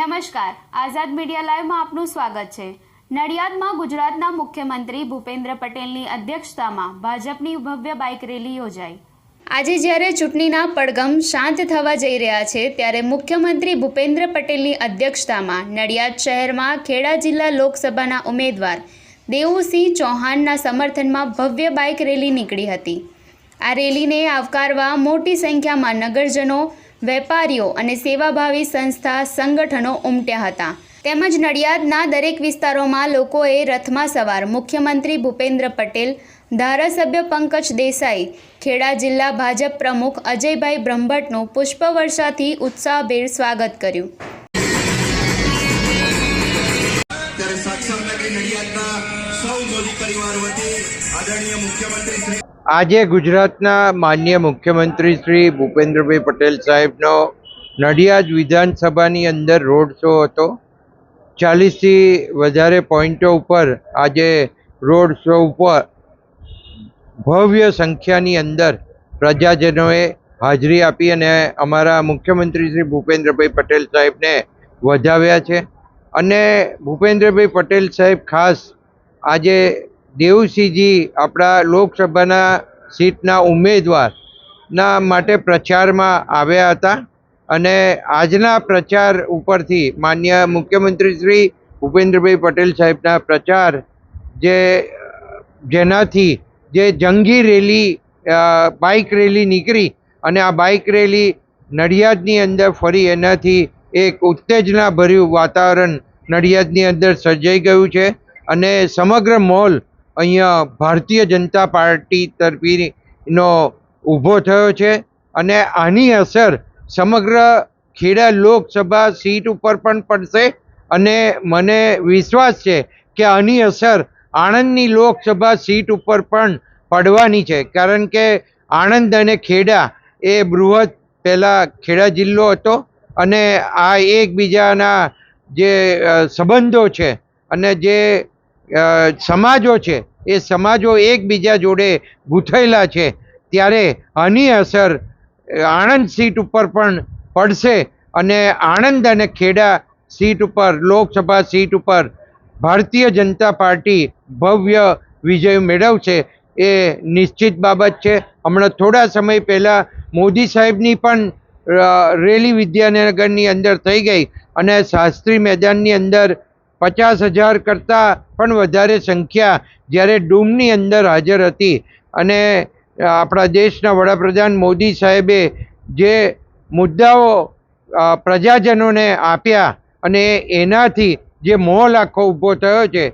નમસ્કાર, આઝાદ મીડિયા લાઈવમાં આપનું સ્વાગત છે। નડિયાદમાં ગુજરાતના મુખ્યમંત્રી ભૂપેન્દ્ર પટેલની અધ્યક્ષતામાં ભાજપની ભવ્ય બાઇક રેલી યોજાઈ। આજે જ્યારે ચૂંટણીના પડઘમ શાંત થવા જઈ રહ્યા છે, ત્યારે મુખ્યમંત્રી ભૂપેન્દ્ર પટેલની અધ્યક્ષતામાં નડિયાદ શહેરમાં ખેડા જિલ્લા લોકસભાના ઉમેદવાર દેવુસિંહ ચૌહાણના સમર્થનમાં ભવ્ય બાઇક રેલી નીકળી હતી। આ રેલીને આવકારવા મોટી સંખ્યામાં નગરજનો, વેપારીઓ અને સેવાભાવી સંસ્થા સંગઠનો ઉમટ્યા હતા। તેમજ નડિયાદના દરેક વિસ્તારોમાં લોકોએ રથમાં સવાર મુખ્યમંત્રી ભૂપેન્દ્ર પટેલ, ધારાસભ્ય પંકજ દેસાઈ, ખેડા જિલ્લા ભાજપ પ્રમુખ અજયભાઈ બ્રહ્મભટ્ટનું પુષ્પવર્ષાથી ઉત્સાહભેર સ્વાગત કર્યું। આજે ગુજરાતના માનનીય મુખ્યમંત્રી શ્રી ભૂપેન્દ્રભાઈ પટેલ સાહેબનો નડિયાદ વિધાનસભાની અંદર રોડ શો હતો। 40થી વધારે પોઈન્ટો ઉપર આજે રોડ શો ઉપર ભવ્ય સંખ્યાની અંદર પ્રજાજનોએ હાજરી આપી અને અમારા મુખ્યમંત્રી શ્રી ભૂપેન્દ્રભાઈ પટેલ સાહેબને વધાવ્યા છે। અને ભૂપેન્દ્રભાઈ પટેલ સાહેબ ખાસ આજે દેવુસિંહજી આપણા લોકસભાના સીટના ઉમેદવારના માટે પ્રચારમાં આવ્યા હતા અને આજના પ્રચાર ઉપરથી માનનીય મુખ્યમંત્રી શ્રી ભૂપેન્દ્રભાઈ પટેલ સાહેબના પ્રચાર જેનાથી જે જંગી રેલી બાઇક રેલી નીકળી અને આ બાઇક રેલી નડિયાદની અંદર ફરી એનાથી એક ઉત્તેજનાભર્યું વાતાવરણ નડિયાદની અંદર સર્જાઈ ગયું છે અને સમગ્ર માહોલ અહીંયા ભારતીય જનતા પાર્ટી તરફીનો ઊભો થયો છે અને આની અસર સમગ્ર ખેડા લોકસભા સીટ ઉપર પણ પડશે અને મને વિશ્વાસ છે કે આની અસર આણંદની લોકસભા સીટ ઉપર પણ પડવાની છે, કારણ કે આણંદ અને ખેડા એ બૃહદ પહેલાં ખેડા જિલ્લો હતો અને આ એકબીજાના જે સંબંધો છે અને જે સમાજો છે એ સમાજો એકબીજા જોડે ગૂંથાયેલા છે, ત્યારે આની અસર આણંદ સીટ ઉપર પણ પડશે અને આણંદ અને ખેડા સીટ ઉપર લોકસભા સીટ ઉપર ભારતીય જનતા પાર્ટી ભવ્ય વિજય મેળવશે એ નિશ્ચિત બાબત છે। હમણાં થોડા સમય પહેલાં મોદી સાહેબની પણ રેલી વિદ્યાનગરની અંદર થઈ ગઈ અને શાસ્ત્રી મેદાનની અંદર 50,000 કરતાં પણ વધારે સંખ્યા જ્યારે ડૂમની અંદર હાજર હતી અને આપણા દેશના વડાપ્રધાન મોદી સાહેબે જે મુદ્દાઓ પ્રજાજનોને આપ્યા અને એનાથી જે માહોલ આખો ઊભો થયો છે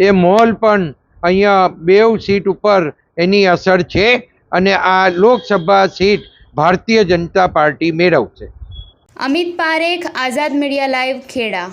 એ માહોલ પણ અહીંયા બેઉ સીટ ઉપર એની અસર છે અને આ લોકસભા સીટ ભારતીય જનતા પાર્ટી મેળવશે। અમિત પારેખ, આઝાદ મીડિયા લાઈવ, ખેડા।